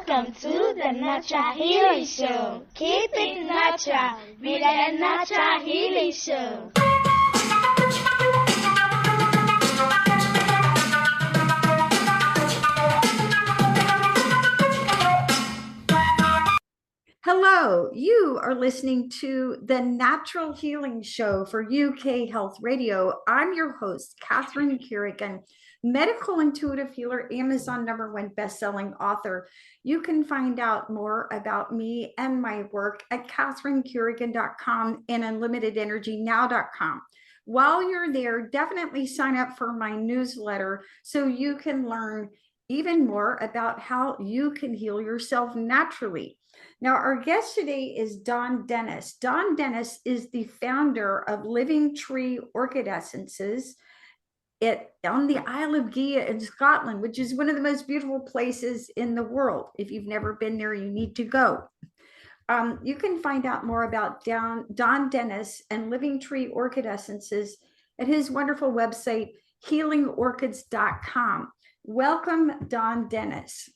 Welcome to the Natural Healing Show. Keep it natural with the Natural Healing Show. Hello, you are listening to the Natural Healing Show for UK Health Radio. I'm your host, Catherine Carrigan, medical intuitive healer, Amazon #1 best-selling author. You can find out more about me and my work at catherinecarrigan.com and unlimitedenergynow.com. While you're there, definitely sign up for my newsletter so you can learn even more about how you can heal yourself naturally. Now, our guest today is Dawn Dennis. Dawn Dennis is the founder of Living Tree Orchid Essences on the Isle of Gigha in Scotland, which is one of the most beautiful places in the world. If you've never been there, you need to go. You can find out more about Dawn Dennis and Living Tree Orchid Essences at his wonderful website, healingorchids.com. Welcome, Dawn Dennis.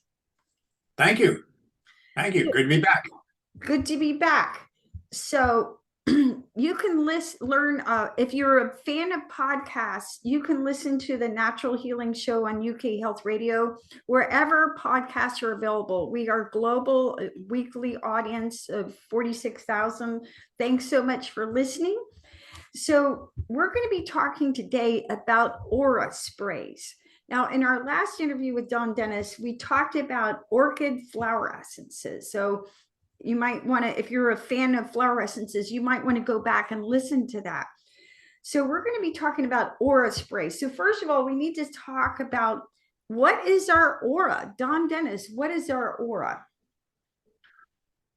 Thank you. Thank you. Good to be back. Good to be back. So you can learn, if you're a fan of podcasts, you can listen to the Natural Healing Show on UK Health Radio, wherever podcasts are available. We are global, weekly audience of 46,000. Thanks so much for listening. So we're going to be talking today about aura sprays. Now, in our last interview with Dawn Dennis, we talked about orchid flower essences. So you might want to, if you're a fan of flower essences, you might want to go back and listen to that. So we're going to be talking about aura sprays. So first of all, we need to talk about what is our aura? Dawn Dennis, what is our aura?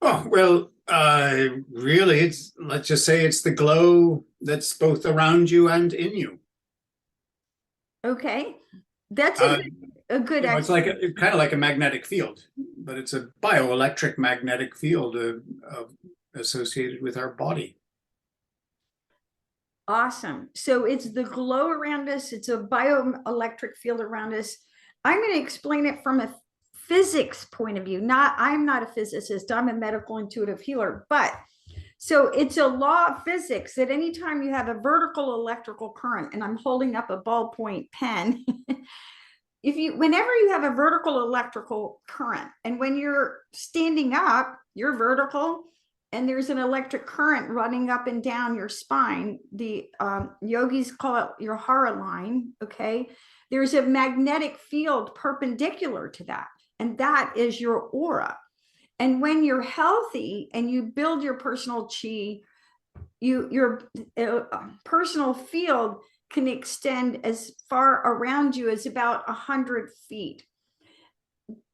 Oh, well, really, let's just say it's the glow that's both around you and in you. Okay. That's a good it's like it's kind of like a magnetic field, but it's a bioelectric magnetic field associated with our body. Awesome. So it's the glow around us. It's a bioelectric field around us. I'm going to explain it from a physics point of view. I'm not a physicist. I'm a medical intuitive healer, but so it's a law of physics that anytime you have a vertical electrical current, and I'm holding up a ballpoint pen, whenever you have a vertical electrical current, and when you're standing up, you're vertical, and there's an electric current running up and down your spine, the yogis call it your hara line, okay? There's a magnetic field perpendicular to that, and that is your aura. And when you're healthy and you build your personal chi, your personal field can extend as far around you as about 100 feet.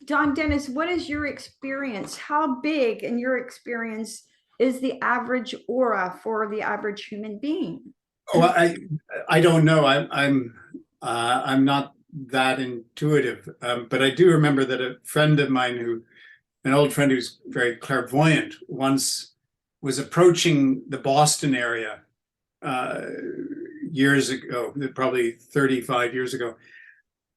Dawn Dennis, what is your experience? How big, in your experience, is the average aura for the average human being? Oh, I don't know. I'm not that intuitive, but I do remember that a friend of mine an old friend who's very clairvoyant, once was approaching the Boston area years ago, probably 35 years ago.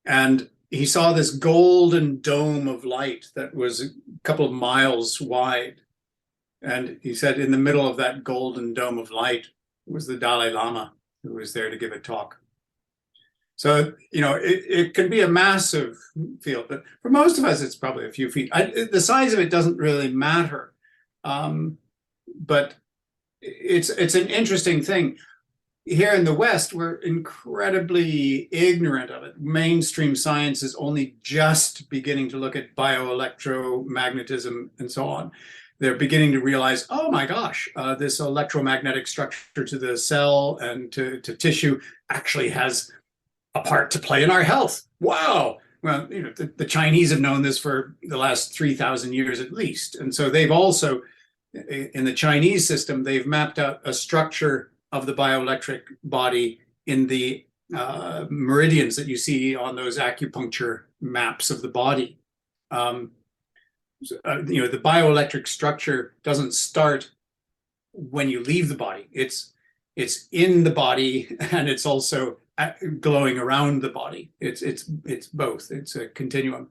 And he saw this golden dome of light that was a couple of miles wide. And he said in the middle of that golden dome of light was the Dalai Lama, who was there to give a talk. So, it can be a massive field, but for most of us, it's probably a few feet. The size of it doesn't really matter. But it's an interesting thing. Here in the West, we're incredibly ignorant of it. Mainstream science is only just beginning to look at bioelectromagnetism and so on. They're beginning to realize, oh my gosh, this electromagnetic structure to the cell and to tissue actually has a part to play in our health. Wow. Well, the Chinese have known this for the last 3,000 years at least. And so they've also, in the Chinese system, they've mapped out a structure of the bioelectric body in the meridians that you see on those acupuncture maps of the body. The bioelectric structure doesn't start when you leave the body. It's in the body, and it's also glowing around the body. It's both. It's a continuum.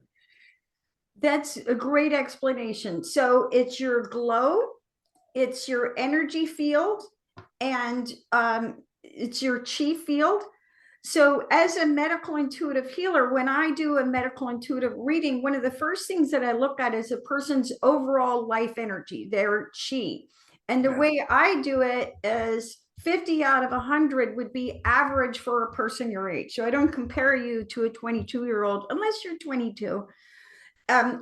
That's a great explanation. So it's your glow, it's your energy field, and it's your chi field. So as a medical intuitive healer, when I do a medical intuitive reading, one of the first things that I look at is a person's overall life energy, their chi. And the way I do it is 50 out of 100 would be average for a person your age. So I don't compare you to a 22-year-old unless you're 22.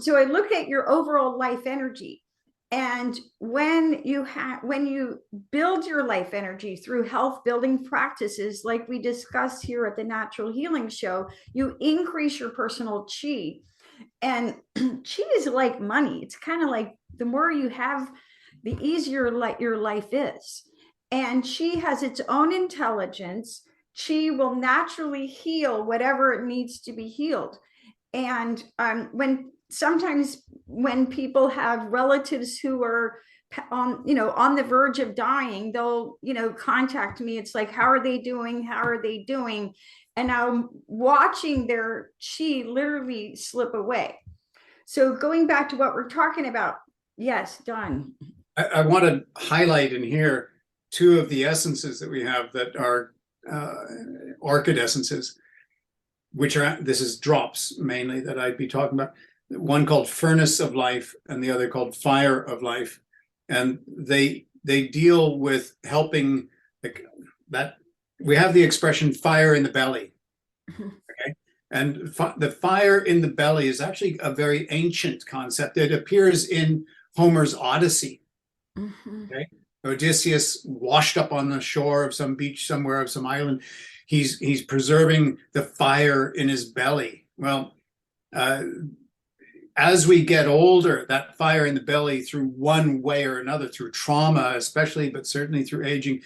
So I look at your overall life energy. And when you build your life energy through health building practices, like we discussed here at the Natural Healing Show, you increase your personal chi. And chi is like money. It's kind of like the more you have, the easier your life is. And chi has its own intelligence. Chi will naturally heal whatever it needs to be healed. And when people have relatives who are on the verge of dying, they'll contact me. It's like, how are they doing? How are they doing? And I'm watching their chi literally slip away. So going back to what we're talking about, yes, done. I want to highlight in here two of the essences that we have that are orchid essences, which are, this is drops mainly that I'd be talking about. One called Furnace of Life and the other called Fire of Life. And they deal with helping that. We have the expression fire in the belly. Okay. And the fire in the belly is actually a very ancient concept. It appears in Homer's Odyssey. Okay. Odysseus washed up on the shore of some beach somewhere, of some island. He's preserving the fire in his belly. Well, as we get older, that fire in the belly, through one way or another, through trauma especially, but certainly through aging,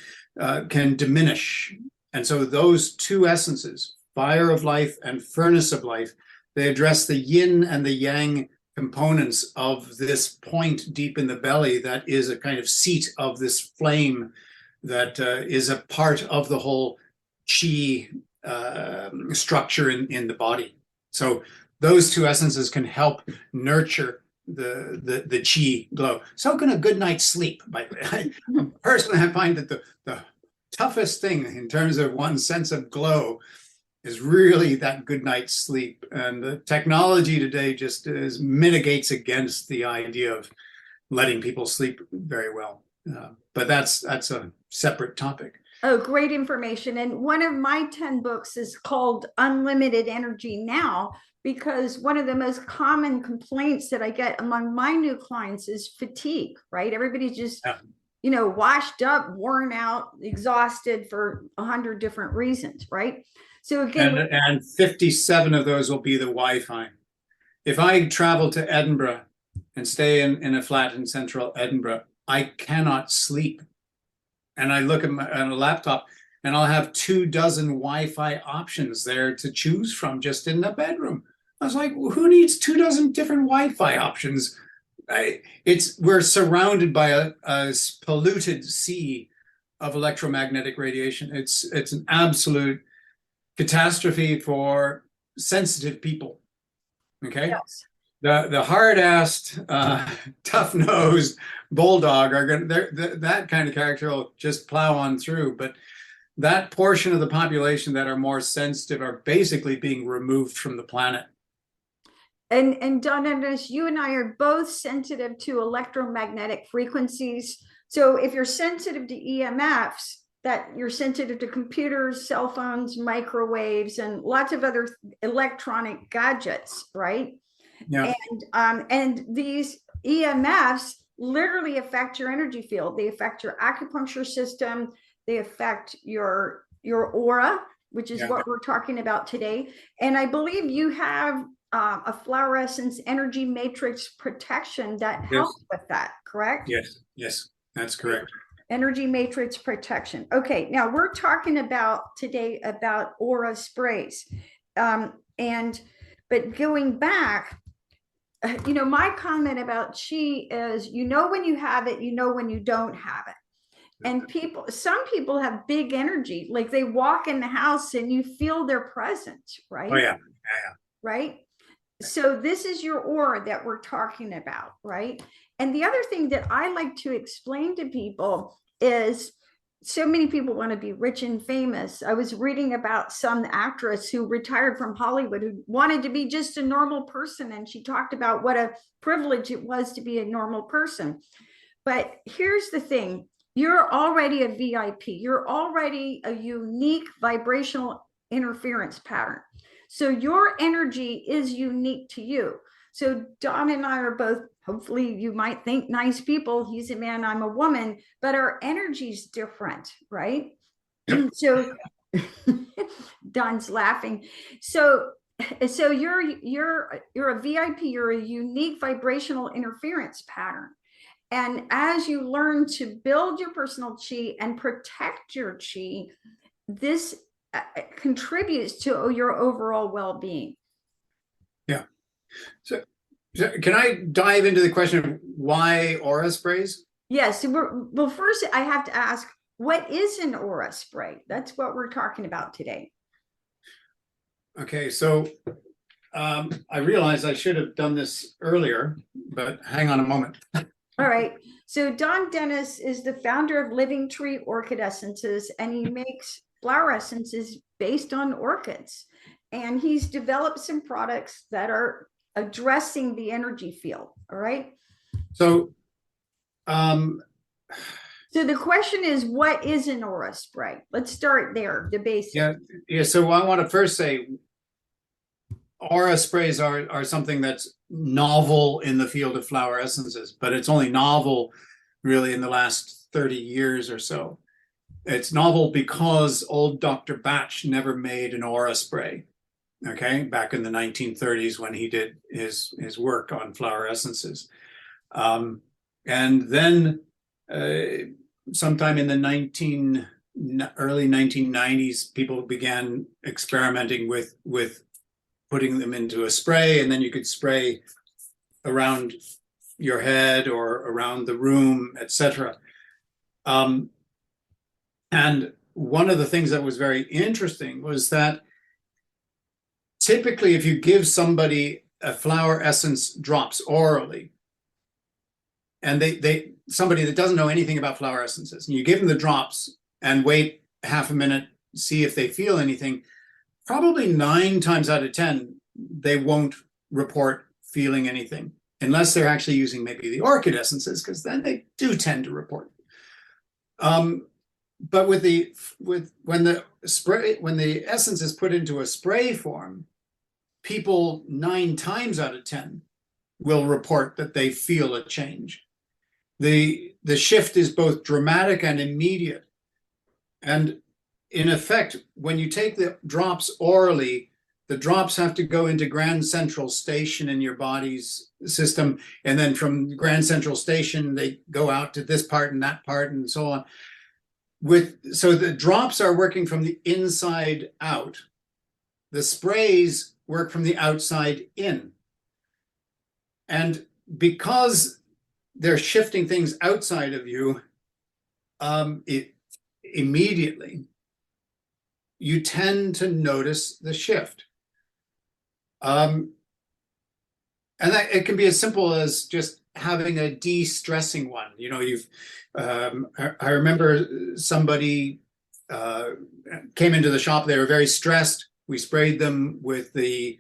can diminish. And so those two essences, fire of life and furnace of life, they address the yin and the yang components of this point deep in the belly that is a kind of seat of this flame that is a part of the whole chi structure in the body. So those two essences can help nurture the chi glow. So can a good night's sleep, by the way. Personally, I find that the toughest thing in terms of one's sense of glow is really that good night's sleep. And the technology today just mitigates against the idea of letting people sleep very well. But that's a separate topic. Oh, great information. And one of my 10 books is called Unlimited Energy Now, because one of the most common complaints that I get among my new clients is fatigue, right? Everybody's just, washed up, worn out, exhausted for 100 different reasons, right? So again, and 57 of those will be the Wi-Fi. If I travel to Edinburgh and stay in a flat in central Edinburgh, I cannot sleep. And I look at a laptop and I'll have 24 Wi-Fi options there to choose from just in the bedroom. I was like, well, who needs 24 different Wi-Fi options? We're surrounded by a polluted sea of electromagnetic radiation. It's an absolute catastrophe for sensitive people. Okay. Yes. The hard-assed, tough-nosed bulldog are going to, that kind of character will just plow on through. But that portion of the population that are more sensitive are basically being removed from the planet. And Donna, you and I are both sensitive to electromagnetic frequencies. So if you're sensitive to EMFs, that you're sensitive to computers, cell phones, microwaves, and lots of other electronic gadgets, right? Yeah. And these EMFs literally affect your energy field. They affect your acupuncture system. They affect your aura, which is what we're talking about today. And I believe you have a fluorescence energy matrix protection that helps with that, correct? Yes, that's correct. Energy matrix protection. Okay, now we're talking about today about aura sprays. But going back, my comment about chi is, when you have it, when you don't have it. And some people have big energy, like they walk in the house and you feel their presence, right? Oh, yeah. Right? So this is your aura that we're talking about, right? And the other thing that I like to explain to people is, so many people want to be rich and famous. I was reading about some actress who retired from Hollywood who wanted to be just a normal person. And she talked about what a privilege it was to be a normal person. But here's the thing, you're already a VIP, you're already a unique vibrational interference pattern. So your energy is unique to you. So Don and I are both, hopefully you might think, nice people. He's a man, I'm a woman, but our energy's different, right? So Don's laughing. So you're a VIP, you're a unique vibrational interference pattern. And as you learn to build your personal chi and protect your chi, this contributes to your overall well-being. Yeah. So can I dive into the question of why aura sprays? Yes. Well, first I have to ask, what is an aura spray? That's what we're talking about today. Okay, so I realized I should have done this earlier, but hang on a moment. All right. So Don Dennis is the founder of Living Tree Orchid Essences, and he makes flower essences based on orchids. And he's developed some products that are addressing the energy field. All right. So, so the question is, what is an aura spray? Let's start there, the basics. Yeah. So I want to first say, aura sprays are something that's novel in the field of flower essences, but it's only novel really in the last 30 years or so. It's novel because old Dr. Batch never made an aura spray, okay, back in the 1930s when he did his work on flower essences. And then sometime in the early 1990s, people began experimenting with putting them into a spray, and then you could spray around your head or around the room, etc. And one of the things that was very interesting was that typically if you give somebody a flower essence drops orally, and somebody that doesn't know anything about flower essences, and you give them the drops and wait half a minute, see if they feel anything, probably 9 times out of 10, they won't report feeling anything unless they're actually using maybe the orchid essences, because then they do tend to report. But when the essence is put into a spray form, people 9 times out of 10 will report that they feel a change. The shift is both dramatic and immediate. And in effect, when you take the drops orally, the drops have to go into Grand Central Station in your body's system. And then from Grand Central Station, they go out to this part and that part and so on. So the drops are working from the inside out. The sprays work from the outside in. And because they're shifting things outside of you, immediately, you tend to notice the shift. And it can be as simple as just having a de-stressing one. You know, I remember somebody came into the shop, they were very stressed. We sprayed them with the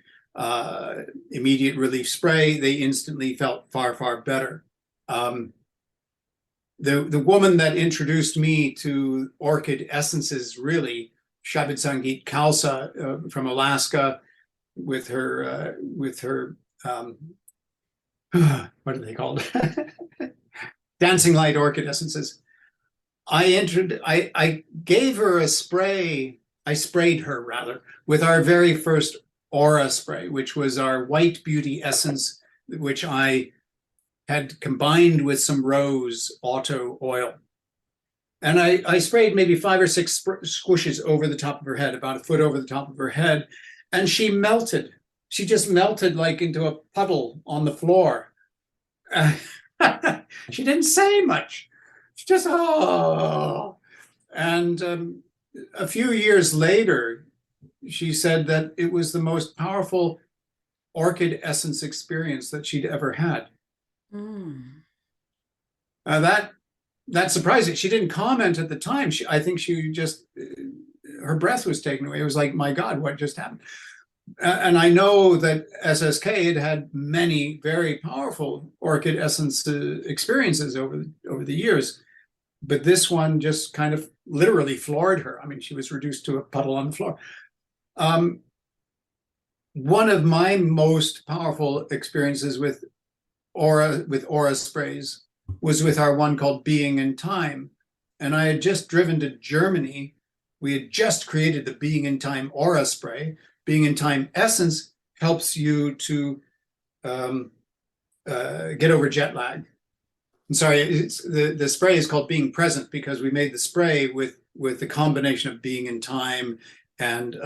immediate relief spray. They instantly felt far, far better. The woman that introduced me to orchid essences, really, Shabit Sangeet Khalsa from Alaska, with her what are they called? Dancing light orchid essences. I gave her a spray. I sprayed her rather with our very first aura spray, which was our White Beauty essence, which I had combined with some rose auto oil. And I sprayed maybe 5 or 6 squishes over the top of her head, about a foot over the top of her head. And she melted. She just melted like into a puddle on the floor. She didn't say much. She just, oh. And a few years later, she said that it was the most powerful orchid essence experience that she'd ever had. Mm. That surprised me. She didn't comment at the time. I think she just, her breath was taken away. It was like, my God, what just happened? And I know that SSK had had many very powerful orchid essence experiences over the years, but this one just kind of literally floored her. I mean, she was reduced to a puddle on the floor. One of my most powerful experiences with aura sprays was with our one called Being in Time. And I had just driven to Germany. We had just created the Being in Time aura spray. Being in Time essence helps you to get over jet lag. I'm sorry, the spray is called Being Present because we made the spray with the combination of Being in Time and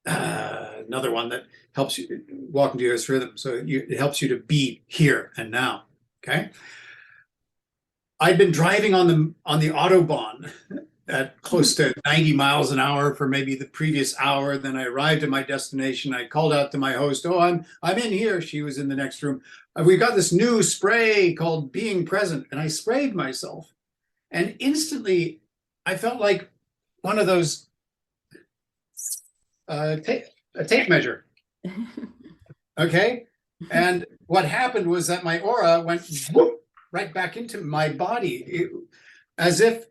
another one that helps you walk into your Earth's rhythm. So it helps you to be here and now. Okay. I'd been driving on the Autobahn at close to 90 miles an hour for maybe the previous hour. Then I arrived at my destination. I called out to my host, "Oh, I'm in here." She was in the next room. "We got this new spray called Being Present," and I sprayed myself, and instantly I felt like one of those a tape measure. Okay. And what happened was that my aura went whoop, right back into my body, as if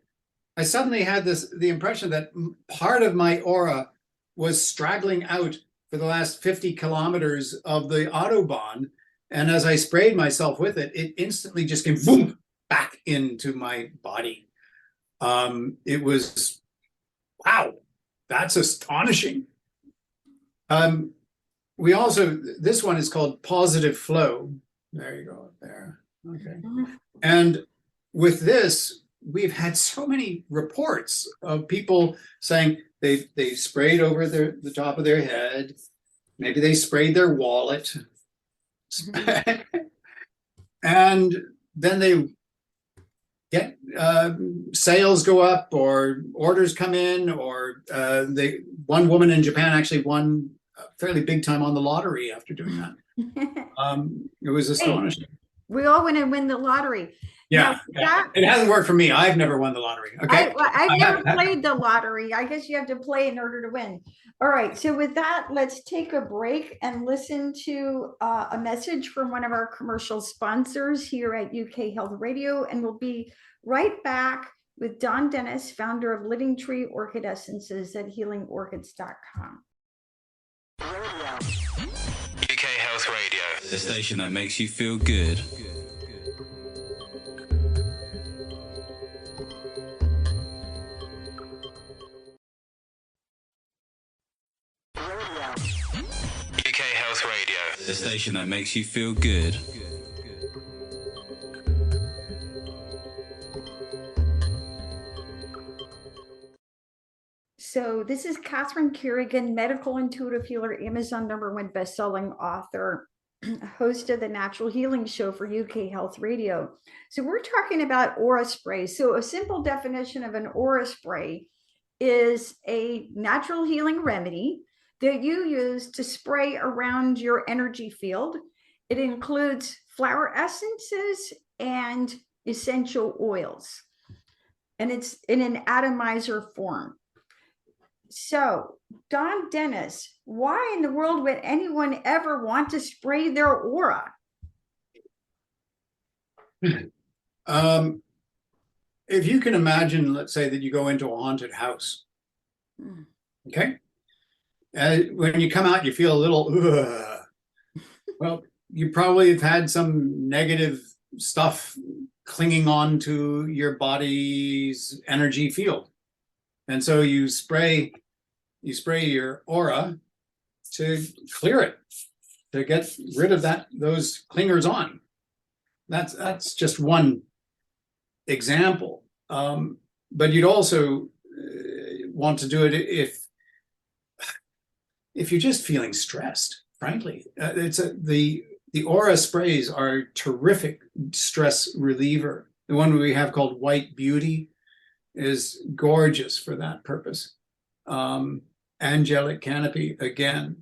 I suddenly had the impression that part of my aura was straggling out for the last 50 kilometers of the Autobahn. And as I sprayed myself with it, it instantly just came boom back into my body. It was, wow, that's astonishing. We also, this one is called Positive Flow. There you go, there. Okay. And with this, we've had so many reports of people saying they sprayed over the top of their head. Maybe they sprayed their wallet. And then they get sales go up or orders come in, or one woman in Japan actually won fairly big time on the lottery after doing that. It was astonishing. Hey, we all want to win the lottery. Yeah, it hasn't worked for me. I've never won the lottery. Okay, I've never played the lottery. I guess you have to play in order to win. All right, so with that, let's take a break and listen to a message from one of our commercial sponsors here at UK Health Radio, and we'll be right back with Don Dennis, founder of Living Tree Orchid Essences at healingorchids.com. UK Health Radio, the station that makes you feel good. UK Health Radio, the station that makes you feel good. So this is Catherine Carrigan, medical intuitive healer, Amazon #1 best-selling author, host of the Natural Healing Show for UK Health Radio. So we're talking about aura sprays. So a simple definition of an aura spray is a natural healing remedy that you use to spray around your energy field. It includes flower essences and essential oils, and it's in an atomizer form. So, Don Dennis, why in the world would anyone ever want to spray their aura? If you can imagine, let's say that you go into a haunted house, okay? When you come out, you feel a little, well, you probably have had some negative stuff clinging on to your body's energy field. And so you spray your aura to clear it, to get rid of those clingers on. That's just one example. But you'd also want to do it if you're just feeling stressed, frankly. The aura sprays are a terrific stress reliever. The one we have called White Beauty is gorgeous for that purpose. angelic canopy again.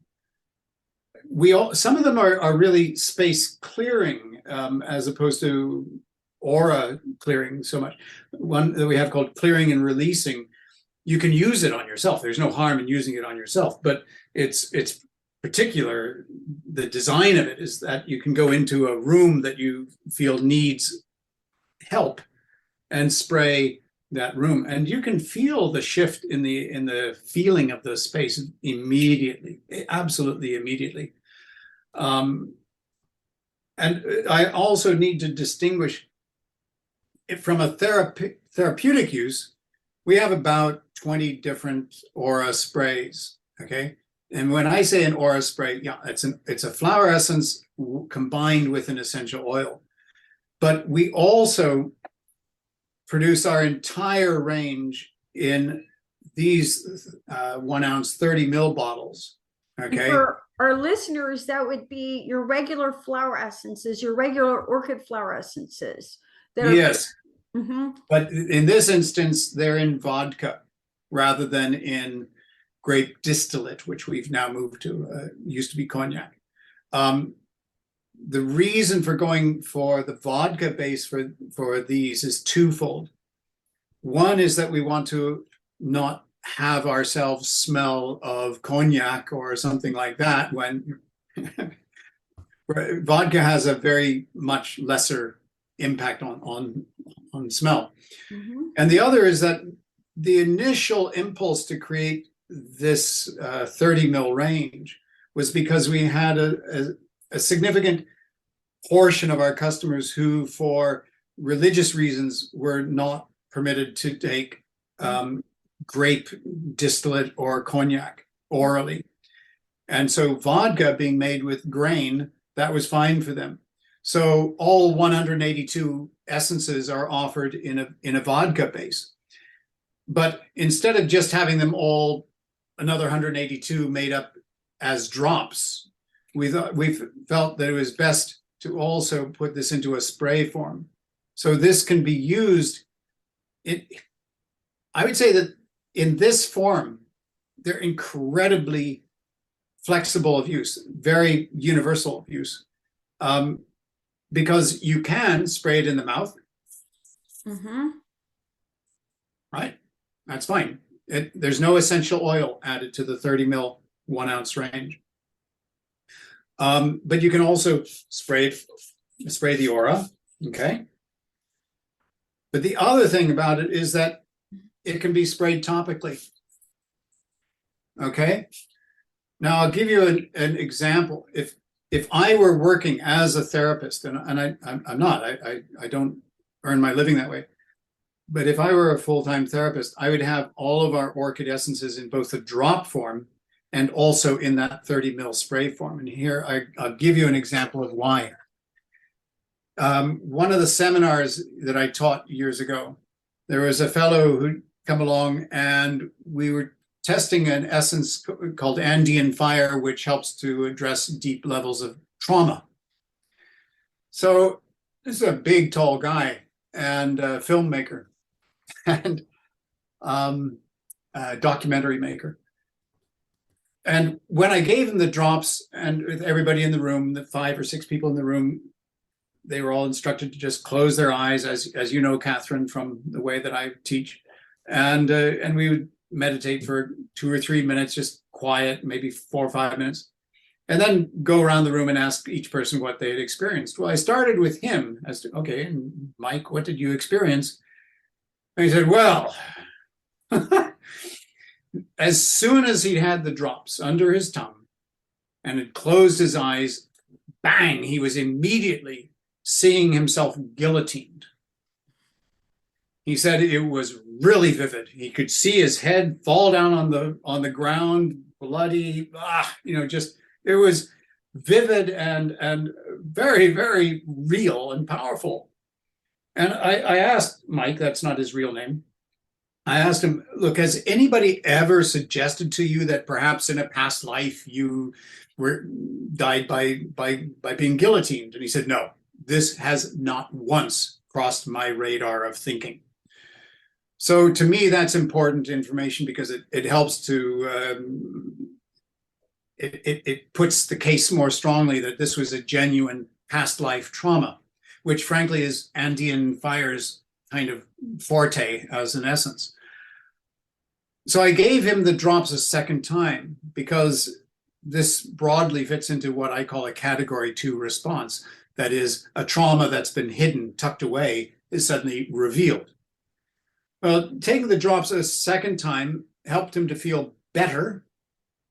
Some of them are really space clearing, as opposed to aura clearing so much. One that we have called clearing and releasing, you can use it on yourself. There's no harm in using it on yourself, but it's particular. The design of it is that you can go into a room that you feel needs help and spray that room, and you can feel the shift in the feeling of the space immediately, absolutely immediately. And I also need to distinguish it from a therapeutic use. We have about 20 different aura sprays, okay? And when I say an aura spray, yeah, it's a flower essence combined with an essential oil. But we also produce our entire range in these 1 ounce 30 ml bottles, okay? For our listeners, that would be your regular flower essences, your regular orchid flower essences. Yes. Mm-hmm. But in this instance, they're in vodka rather than in grape distillate, which we've now moved to, used to be cognac. The reason for going for the vodka base for these is twofold. One is that we want to not have ourselves smell of cognac or something like that when vodka has a very much lesser impact on smell. Mm-hmm. And the other is that the initial impulse to create this 30 ml range was because we had a significant portion of our customers who, for religious reasons, were not permitted to take grape distillate or cognac orally. And so vodka being made with grain, that was fine for them. So all 182 essences are offered in a vodka base. But instead of just having them all, another 182 made up as drops, we felt that it was best to also put this into a spray form. So this can be used. I would say that in this form, they're incredibly flexible of use, very universal of use, because you can spray it in the mouth. Mm-hmm. Right? That's fine. There's no essential oil added to the 30 ml 1 ounce range. But you can also spray the aura, okay? But the other thing about it is that it can be sprayed topically, okay? Now I'll give you an example. If I were working as a therapist, and I'm not, I don't earn my living that way, but if I were a full-time therapist, I would have all of our orchid essences in both a drop form and also in that 30 ml spray form. And here I'll give you an example of why. One of the seminars that I taught years ago, there was a fellow who'd come along and we were testing an essence called Andean Fire, which helps to address deep levels of trauma. So this is a big, tall guy and a filmmaker and a documentary maker. And when I gave him the drops, and with everybody in the room, the 5 or 6 people in the room, they were all instructed to just close their eyes, as you know, Catherine, from the way that I teach. And we would meditate for 2 or 3 minutes, just quiet, maybe 4 or 5 minutes, and then go around the room and ask each person what they had experienced. Well, I started with him as to, okay, and Mike, what did you experience? And he said, well, as soon as he had the drops under his tongue and had closed his eyes, bang, he was immediately seeing himself guillotined. He said it was really vivid. He could see his head fall down on the ground, bloody, just, it was vivid and very, very real and powerful. And I asked Mike, that's not his real name, I asked him, look, has anybody ever suggested to you that perhaps in a past life you died by being guillotined? And he said, no, this has not once crossed my radar of thinking. So to me, that's important information because it helps to, it puts the case more strongly that this was a genuine past life trauma, which frankly is Andean fire's kind of forte as an essence. So I gave him the drops a second time because this broadly fits into what I call a category 2 response. That is, a trauma that's been hidden, tucked away, is suddenly revealed. Well, taking the drops a second time helped him to feel better,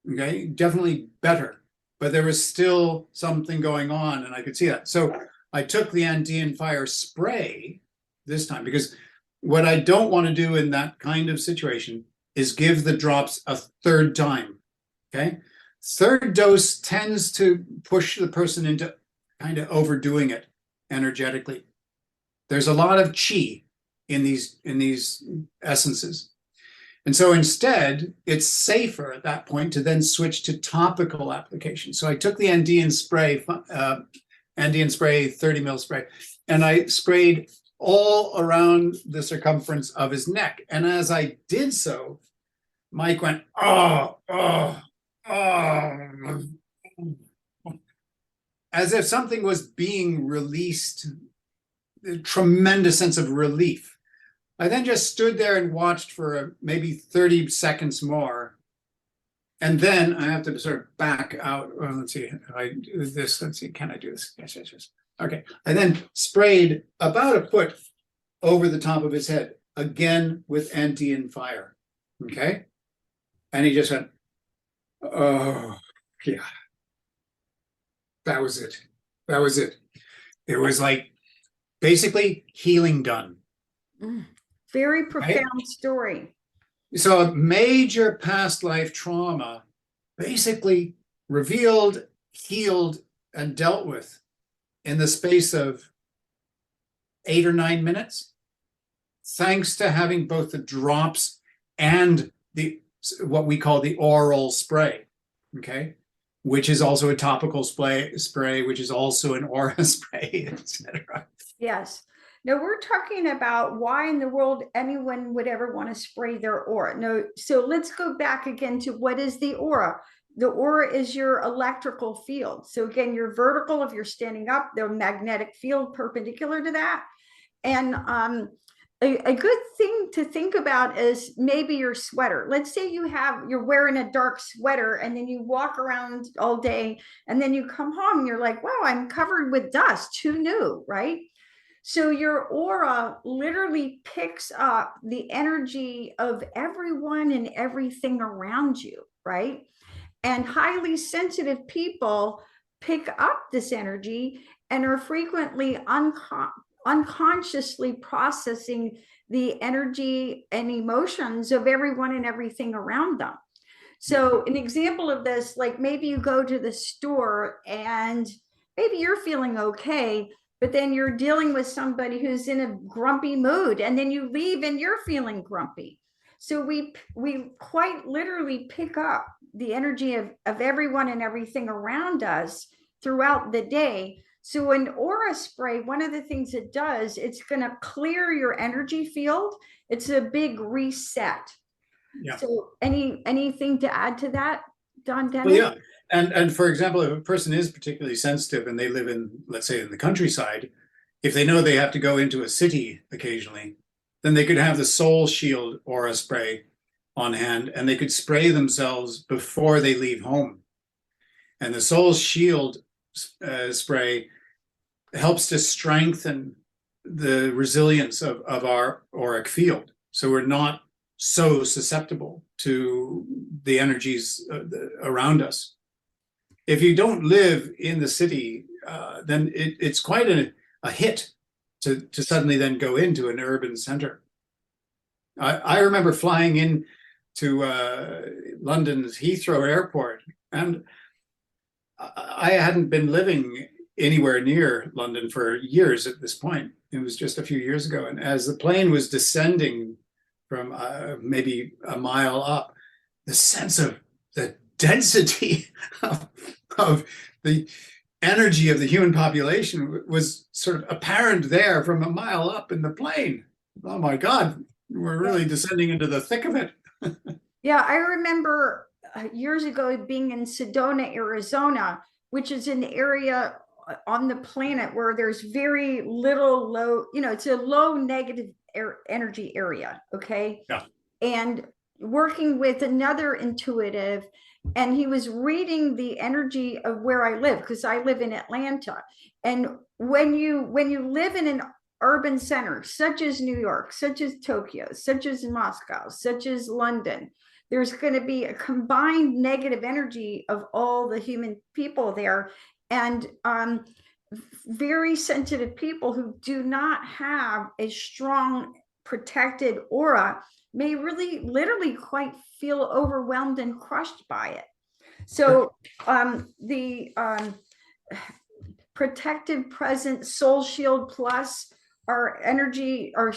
okay, definitely better, but there was still something going on and I could see that. So I took the Andean fire spray this time because what I don't want to do in that kind of situation is give the drops a third time, okay? Third dose tends to push the person into kind of overdoing it energetically. There's a lot of chi in these essences. And so instead, it's safer at that point to then switch to topical application. So I took the Andean spray 30 mil spray, and I sprayed all around the circumference of his neck. And as I did so, Mike went, oh, oh, oh, as if something was being released, a tremendous sense of relief. I then just stood there and watched for maybe 30 seconds more. And then I have to sort of back out. Well, let's see, if I do this, let's see, can I do this? Yes, yes, yes. Okay, I then sprayed about a foot over the top of his head, again with Andean fire, okay? And he just went, oh, yeah. That was it. That was it. It was like basically healing done. Very profound Right? story. So a major past life trauma basically revealed, healed, and dealt with in the space of 8 or 9 minutes, thanks to having both the drops and the what we call the oral spray, okay, which is also a topical spray, which is also an aura spray, etc. Yes. Now we're talking about why in the world anyone would ever want to spray their aura. No, so let's go back again to what is the aura? The aura is your electrical field. So again, you're vertical if you're standing up, the magnetic field perpendicular to that. And a good thing to think about is maybe your sweater. Let's say you're wearing a dark sweater and then you walk around all day and then you come home and you're like, wow, I'm covered with dust. Who knew, right? So your aura literally picks up the energy of everyone and everything around you, right? And highly sensitive people pick up this energy and are frequently unconsciously processing the energy and emotions of everyone and everything around them. So an example of this, like maybe you go to the store and maybe you're feeling okay, but then you're dealing with somebody who's in a grumpy mood, and then you leave and you're feeling grumpy. So we quite literally pick up the energy of everyone and everything around us throughout the day. So an aura spray, one of the things it does, it's going to clear your energy field. It's a big reset. Yeah. So anything to add to that, Don Dennis? Well, yeah. And for example, if a person is particularly sensitive and they live in, let's say, in the countryside, if they know they have to go into a city occasionally, then they could have the Soul Shield aura spray on hand and they could spray themselves before they leave home. And the Soul Shield spray helps to strengthen the resilience of our auric field. So we're not so susceptible to the energies around us. If you don't live in the city, then it's quite a hit to suddenly then go into an urban center. I remember flying in to London's Heathrow Airport, and I hadn't been living anywhere near London for years at this point. It was just a few years ago. And as the plane was descending from maybe a mile up, the sense of the density of the energy of the human population was sort of apparent there from a mile up in the plane. Oh my God, We're really descending into the thick of it. Yeah, I remember years ago being in Sedona, Arizona, which is an area on the planet where there's very little low, it's a low negative energy area. Okay. Yeah. And working with another intuitive, and he was reading the energy of where I live, because I live in Atlanta. And when you live in an urban center, such as New York, such as Tokyo, such as Moscow, such as London, there's going to be a combined negative energy of all the human people there. And very sensitive people who do not have a strong protected aura may really literally quite feel overwhelmed and crushed by it. So the protective present soul shield plus our energy, our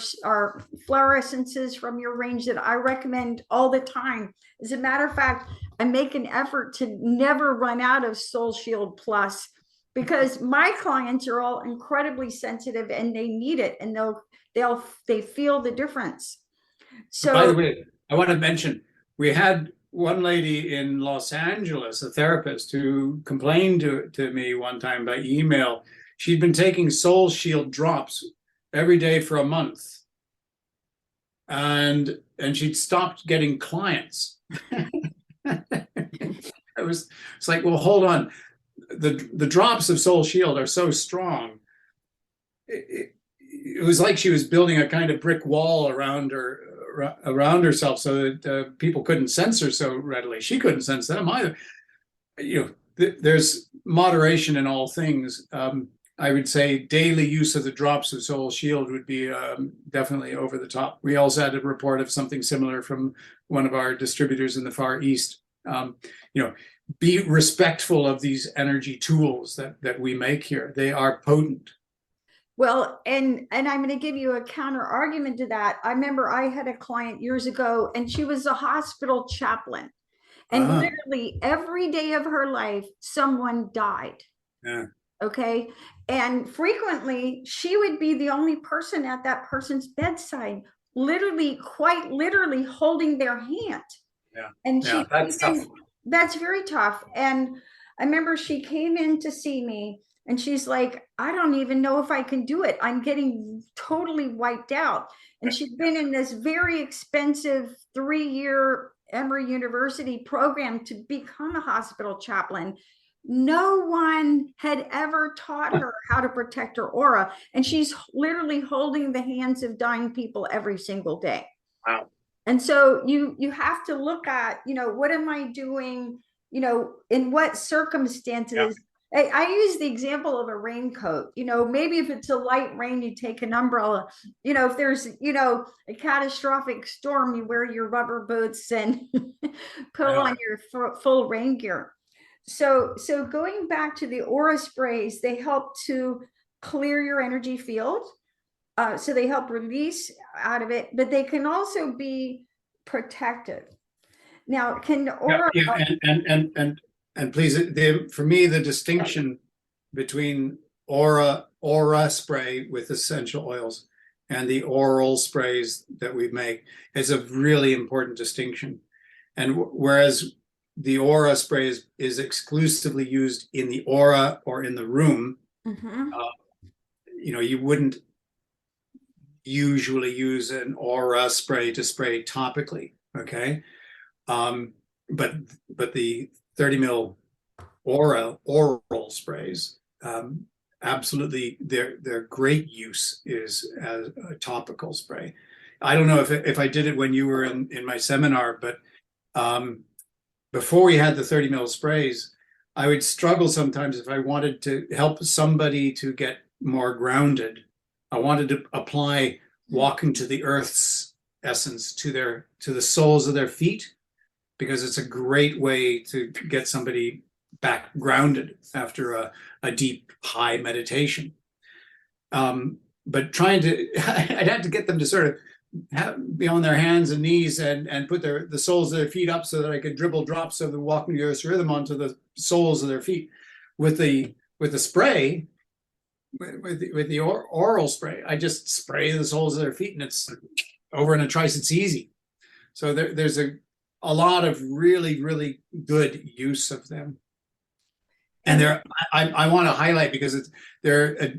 fluorescences from your range that I recommend all the time. As a matter of fact, I make an effort to never run out of Soul Shield Plus, because my clients are all incredibly sensitive and they need it, and they feel the difference. So, by the way, I want to mention, we had one lady in Los Angeles, a therapist, who complained to me one time by email. She'd been taking Soul Shield drops every day for a month, and she'd stopped getting clients. It's like, well, hold on. The drops of Soul Shield are so strong. It was like she was building a kind of brick wall around herself, so that people couldn't sense her so readily. She couldn't sense them either. There's moderation in all things. I would say daily use of the drops of Soul Shield would be definitely over the top. We also had a report of something similar from one of our distributors in the Far East. Be respectful of these energy tools that we make here. They are potent. Well, and I'm going to give you a counter argument to that. I remember I had a client years ago, and she was a hospital chaplain. And literally every day of her life, someone died. Yeah. Okay. And frequently she would be the only person at that person's bedside, quite literally holding their hand. Yeah. And that's tough. That's very tough. And I remember she came in to see me, and she's like, I don't even know if I can do it. I'm getting totally wiped out. And she's been in this very expensive 3-year Emory University program to become a hospital chaplain. No one had ever taught her how to protect her aura. And she's literally holding the hands of dying people every single day. Wow. And so you have to look at, what am I doing, in what circumstances? Yeah. I use the example of a raincoat. Maybe if it's a light rain, you take an umbrella. If there's, a catastrophic storm, you wear your rubber boots and put on your full rain gear. So going back to the aura sprays, they help to clear your energy field. So they help release out of it, but they can also be protective. Now, can aura? And please, for me, the distinction between aura spray with essential oils and the oral sprays that we make is a really important distinction. And whereas the aura spray is exclusively used in the aura or in the room, you wouldn't usually use an aura spray to spray topically, okay? But the 30 mil oral sprays, absolutely, their great use is as a topical spray. I don't know if I did it when you were in my seminar, but before we had the 30 mil sprays, I would struggle sometimes if I wanted to help somebody to get more grounded. I wanted to apply walking to the earth's essence to the soles of their feet, because it's a great way to get somebody back grounded after a deep, high meditation. But I'd have to get them to sort of be on their hands and knees and put the soles of their feet up so that I could dribble drops of the walking to the earth's rhythm onto the soles of their feet. With the spray, with the oral spray, I just spray the soles of their feet, and it's over in a trice, it's easy. So there's a lot of really, really good use of them. And I want to highlight because they're a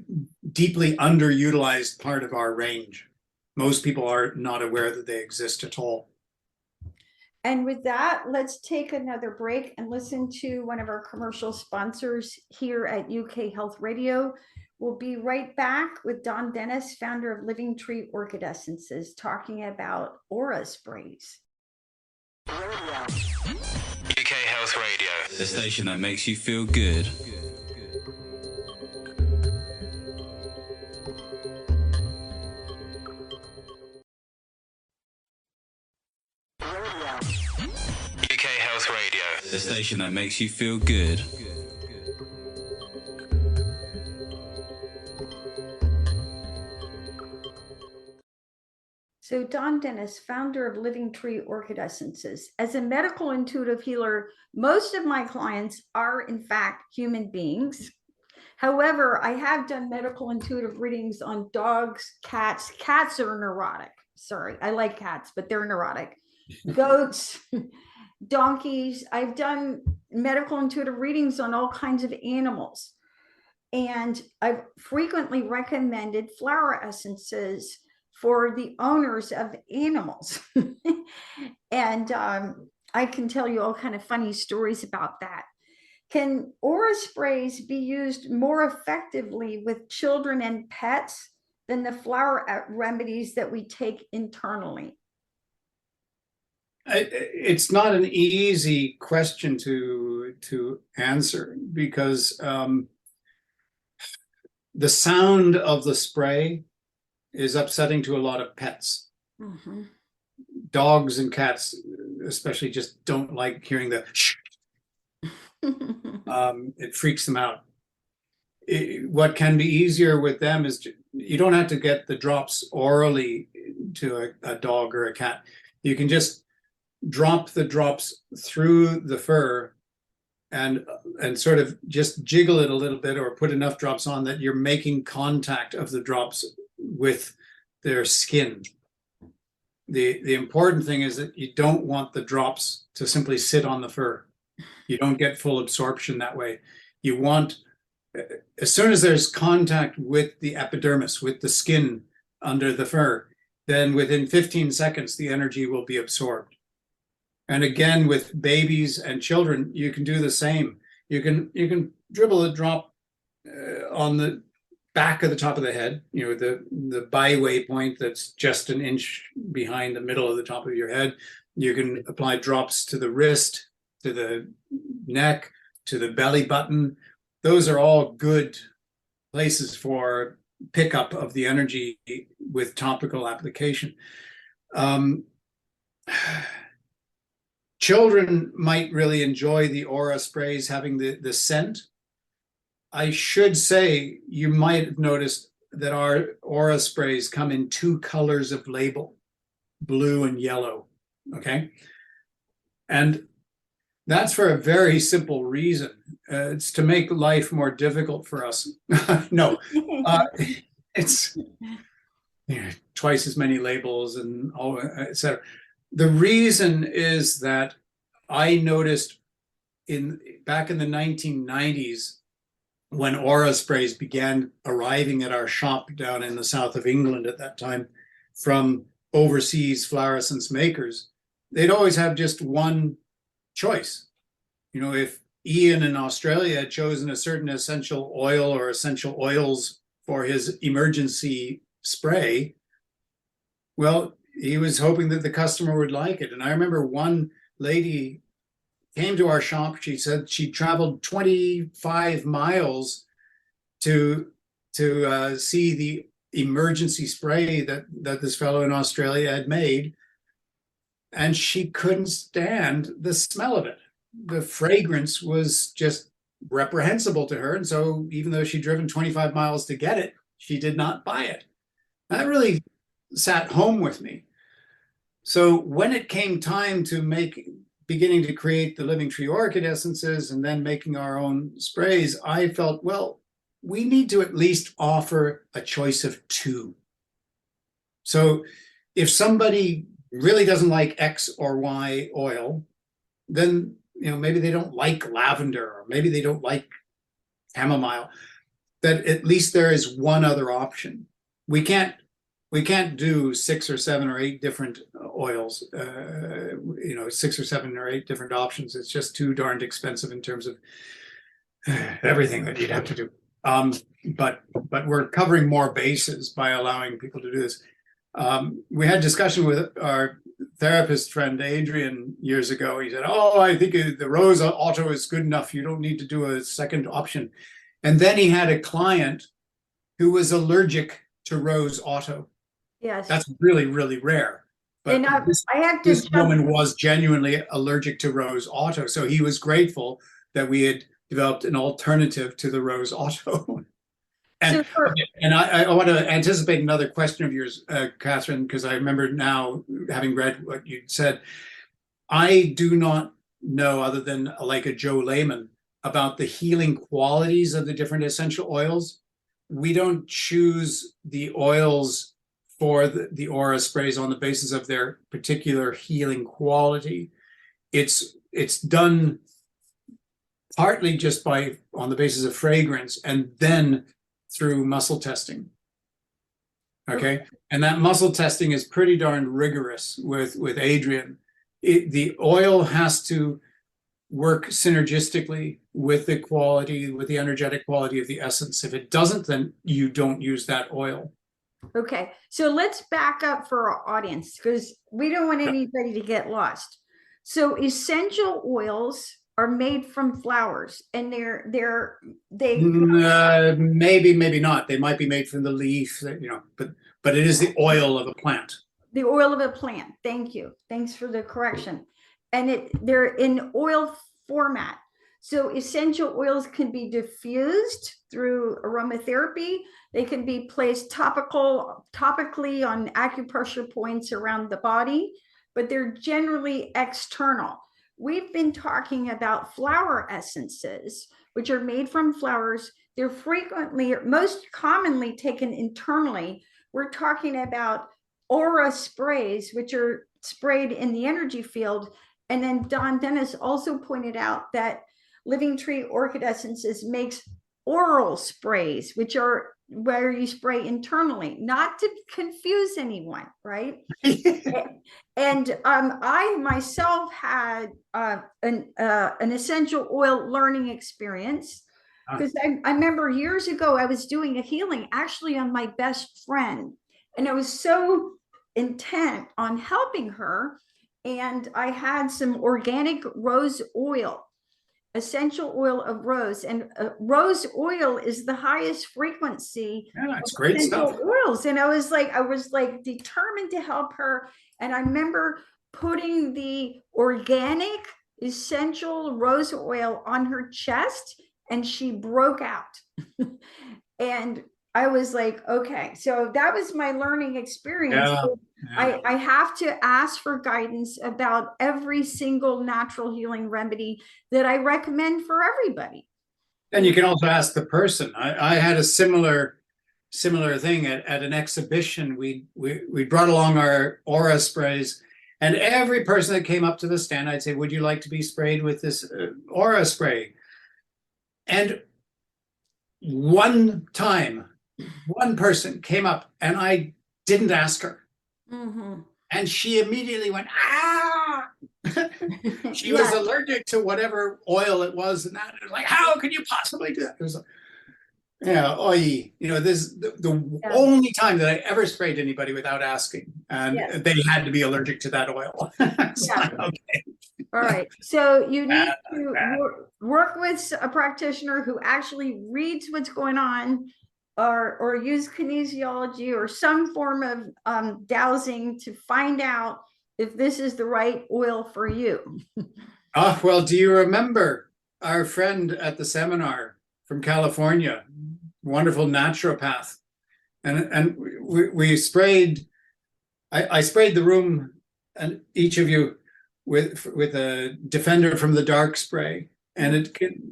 deeply underutilized part of our range. Most people are not aware that they exist at all. And with that, let's take another break and listen to one of our commercial sponsors here at UK Health Radio. We'll be right back with Don Dennis, founder of Living Tree Orchid Essences, talking about aura sprays. UK Health Radio, the station that makes you feel good. UK Health Radio, the station that makes you feel good. So Don Dennis, founder of Living Tree Orchid Essences. As a medical intuitive healer, most of my clients are in fact human beings. However, I have done medical intuitive readings on dogs, cats. Cats are neurotic. Sorry, I like cats, but they're neurotic. Goats, donkeys. I've done medical intuitive readings on all kinds of animals. And I've frequently recommended flower essences for the owners of animals. And I can tell you all kind of funny stories about that. Can aura sprays be used more effectively with children and pets than the flower remedies that we take internally? It's not an easy question to answer because the sound of the spray is upsetting to a lot of pets. Mm-hmm. Dogs and cats especially just don't like hearing the shh. It freaks them out. What can be easier with them is you don't have to get the drops orally to a dog or a cat. You can just drop the drops through the fur and sort of just jiggle it a little bit or put enough drops on that you're making contact of the drops with their skin. The important thing is that you don't want the drops to simply sit on the fur. You don't get full absorption that way. You want, as soon as there's contact with the epidermis, with the skin under the fur, then within 15 seconds, the energy will be absorbed. And again, with babies and children, you can do the same. You can dribble a drop on the back of the top of the head, you know, the byway point that's just an inch behind the middle of the top of your head. You can apply drops to the wrist, to the neck, to the belly button. Those are all good places for pickup of the energy with topical application. Children might really enjoy the aura sprays having the scent. I should say, you might have noticed that our aura sprays come in two colors of label, blue and yellow, okay? And that's for a very simple reason. It's to make life more difficult for us. No, it's twice as many labels and all, et cetera. The reason is that I noticed back in the 1990s, when aura sprays began arriving at our shop down in the south of England at that time from overseas flower essence makers, they'd always have just one choice. You know, if Ian in Australia had chosen a certain essential oil or essential oils for his emergency spray, well, he was hoping that the customer would like it. And I remember one lady came to our shop. She said she traveled 25 miles to see the emergency spray that this fellow in Australia had made. And she couldn't stand the smell of it. The fragrance was just reprehensible to her. And so even though she'd driven 25 miles to get it, she did not buy it. That really sat home with me. So when it came time to beginning to create the Living Tree Orchid Essences and then making our own sprays, I felt, well, we need to at least offer a choice of two. So if somebody really doesn't like X or Y oil, then maybe they don't like lavender, or maybe they don't like chamomile, that at least there is one other option. We can't do 6 or 7 or 8 different oils, 6 or 7 or 8 different options. It's just too darned expensive in terms of everything that you'd have to do. But we're covering more bases by allowing people to do this. We had discussion with our therapist friend Adrian years ago. He said, "Oh, I think the Rose Auto is good enough. You don't need to do a second option." And then he had a client who was allergic to Rose Auto. Yes. That's really, really rare. But And I have to this woman was genuinely allergic to Rose Auto. So he was grateful that we had developed an alternative to the Rose Auto. And, and I want to anticipate another question of yours, Catherine, because I remember now, having read what you said, I do not know, other than like a Joe layman, about the healing qualities of the different essential oils. We don't choose the oils for the aura sprays on the basis of their particular healing quality. It's done partly just on the basis of fragrance, and then through muscle testing. Okay. And that muscle testing is pretty darn rigorous with Adrian. The oil has to work synergistically with the quality, with the energetic quality of the essence. If it doesn't, then you don't use that oil. Okay. So let's back up for our audience, because we don't want anybody to get lost. So essential oils are made from flowers, and maybe not. They might be made from the leaf, but it is the oil of a plant. The oil of a plant. Thank you. Thanks for the correction. And they're in oil format. So essential oils can be diffused through aromatherapy. They can be placed topically on acupressure points around the body, but they're generally external. We've been talking about flower essences, which are made from flowers. They're most commonly taken internally. We're talking about aura sprays, which are sprayed in the energy field. And then Don Dennis also pointed out that Living Tree Orchid Essences makes oral sprays, which are where you spray internally, not to confuse anyone, right? And I myself had an essential oil learning experience, because I remember years ago I was doing a healing actually on my best friend, and I was so intent on helping her, and I had some organic rose oil, essential oil of rose, and rose oil is the highest frequency. Yeah, it's great stuff. Oils, and I was like determined to help her. And I remember putting the organic essential rose oil on her chest, and she broke out. And I was like, okay, so that was my learning experience. Yeah. I have to ask for guidance about every single natural healing remedy that I recommend for everybody. And you can also ask the person. I had a similar thing at an exhibition. We brought along our aura sprays, and every person that came up to the stand, I'd say, "Would you like to be sprayed with this aura spray?" And one time, one person came up, and I didn't ask her. Mm-hmm. And she immediately went, "Ah!" She was allergic to whatever oil it was, and that, it was like, how could you possibly do that? It was like, this is the only time that I ever sprayed anybody without asking, and they had to be allergic to that oil. Like, okay. All right. So you need to work with a practitioner who actually reads what's going on, or use kinesiology or some form of dowsing to find out if this is the right oil for you. Well, do you remember our friend at the seminar from California, wonderful naturopath? And we sprayed, I sprayed the room, and each of you with a Defender from the Dark spray. And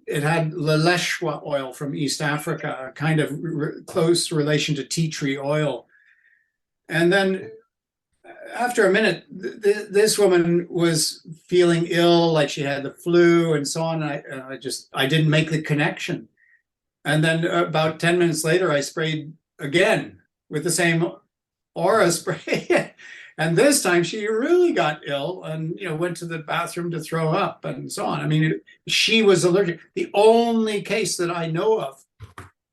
it had Laleshwa oil from East Africa, a kind of close relation to tea tree oil. And then after a minute, this woman was feeling ill, like she had the flu and so on. I didn't make the connection. And then about 10 minutes later, I sprayed again with the same aura spray. And this time she really got ill and, went to the bathroom to throw up and so on. I mean, she was allergic. The only case that I know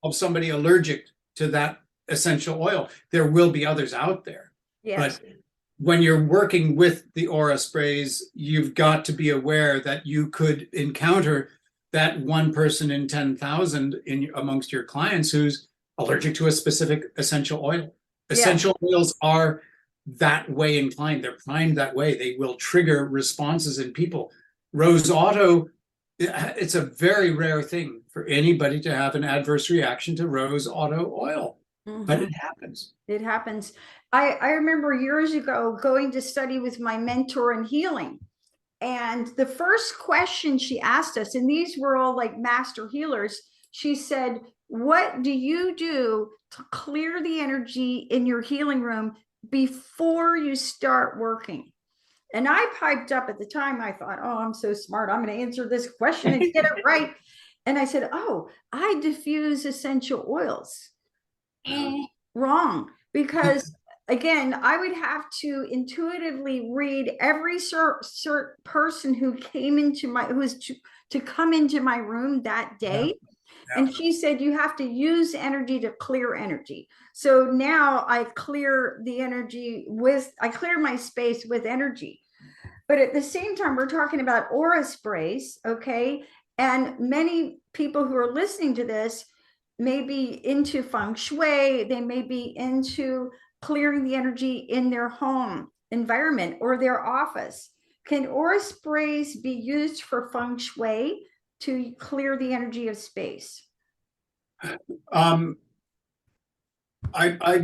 of somebody allergic to that essential oil. There will be others out there. Yes. But when you're working with the aura sprays, you've got to be aware that you could encounter that one person in 10,000 amongst your clients who's allergic to a specific essential oil. Essential oils are that way inclined. They're primed that way. They will trigger responses in people. Rose Otto, it's a very rare thing for anybody to have an adverse reaction to Rose Otto oil, but it happens. It happens. I remember years ago going to study with my mentor in healing. And the first question she asked us, and these were all like master healers, she said, what do you do to clear the energy in your healing room before you start working? And I piped up at the time. I thought, oh, I'm so smart. I'm going to answer this question and get it right. And I said, oh, I diffuse essential oils. Wrong. Because again, I would have to intuitively read every person who came into who was to come into my room that day. Yeah. And she said, you have to use energy to clear energy. So now I clear the energy I clear my space with energy. But at the same time, we're talking about aura sprays, okay? And many people who are listening to this may be into feng shui, they may be into clearing the energy in their home environment or their office. Can aura sprays be used for feng shui to clear the energy of space? I'd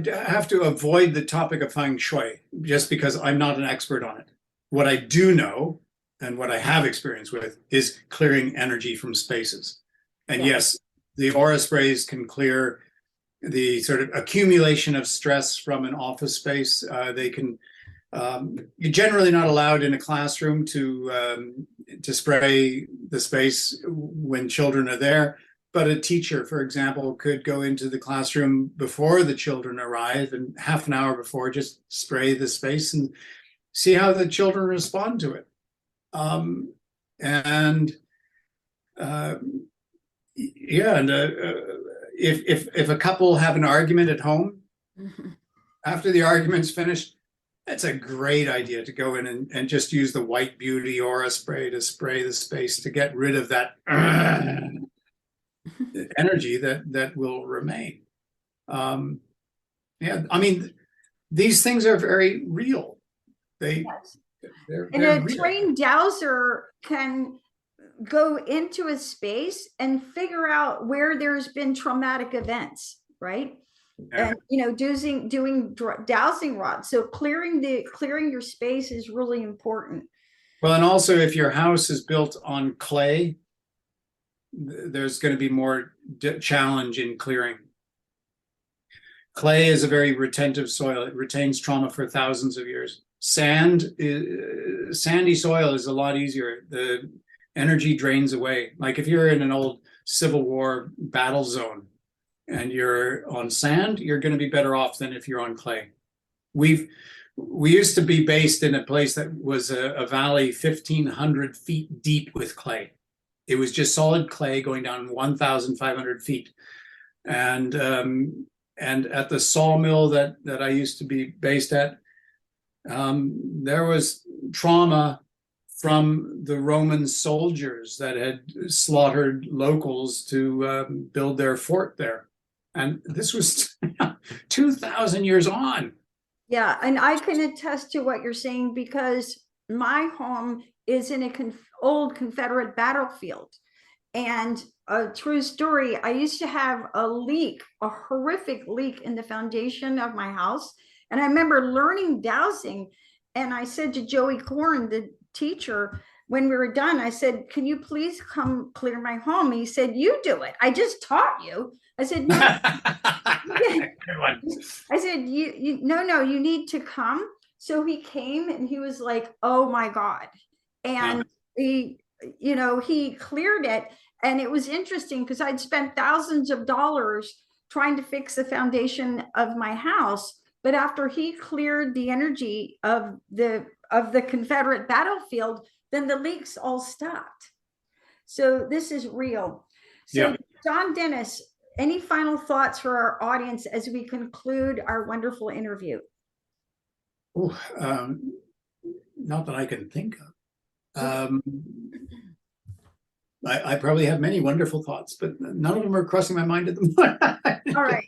have to avoid the topic of feng shui just because I'm not an expert on it. What I do know and what I have experience with is clearing energy from spaces. And yes, the aura sprays can clear the sort of accumulation of stress from an office space. They can, you're generally not allowed in a classroom to spray the space when children are there. But a teacher, for example, could go into the classroom before the children arrive and half an hour before just spray the space and see how the children respond to it. If a couple have an argument at home, after the argument's finished, that's a great idea to go in and just use the White Beauty aura spray to spray the space to get rid of that energy that will remain. I mean, these things are very real. They're a real. Trained dowser can go into a space and figure out where there's been traumatic events, right? Yeah. And doing dowsing rods. So clearing your space is really important. Well, and also if your house is built on clay, there's going to be more challenge in clearing. Clay is a very retentive soil. It retains trauma for thousands of years. Sandy soil is a lot easier. The energy drains away. Like if you're in an old Civil War battle zone and you're on sand, you're going to be better off than if you're on clay. We used to be based in a place that was a valley 1,500 feet deep with clay. It was just solid clay going down 1,500 feet. And at the sawmill that I used to be based at, there was trauma from the Roman soldiers that had slaughtered locals to build their fort there. And this was 2,000 years on. Yeah, and I can attest to what you're saying because my home is in an old Confederate battlefield. And a true story, I used to have a leak, a horrific leak in the foundation of my house. And I remember learning dowsing. And I said to Joey Korn, the teacher, when we were done, I said, can you please come clear my home? He said, you do it. I just taught you. I said, no. I said, no, you need to come So he came and he was like, oh my God. And he, you know, he cleared it. And it was interesting because I'd spent thousands of dollars trying to fix the foundation of my house. But after he cleared the energy of the Confederate battlefield, then the leaks all stopped. So this is real. So Yeah. Don Dennis, any final thoughts for our audience as we conclude our wonderful interview? Ooh, not that I can think of. I probably have many wonderful thoughts, but none of them are crossing my mind at the moment. All right.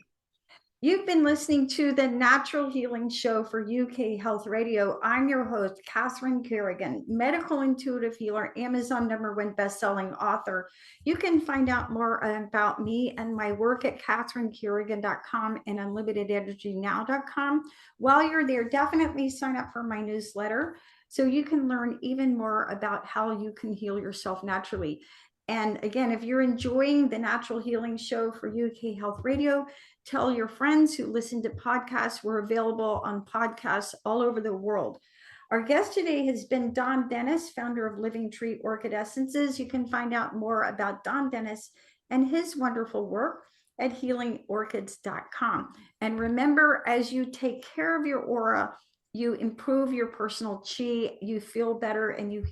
You've been listening to the Natural Healing Show for UK Health Radio. I'm your host, Catherine Carrigan, medical intuitive healer, Amazon #1 best-selling author. You can find out more about me and my work at catherinecarrigan.com and unlimitedenergynow.com. While you're there, definitely sign up for my newsletter so you can learn even more about how you can heal yourself naturally. And again, if you're enjoying the Natural Healing Show for UK Health Radio, tell your friends who listen to podcasts. We're available on podcasts all over the world. Our guest today has been Don Dennis, founder of Living Tree Orchid Essences. You can find out more about Don Dennis and his wonderful work at healingorchids.com. And remember, as you take care of your aura, you improve your personal chi, you feel better, and you heal.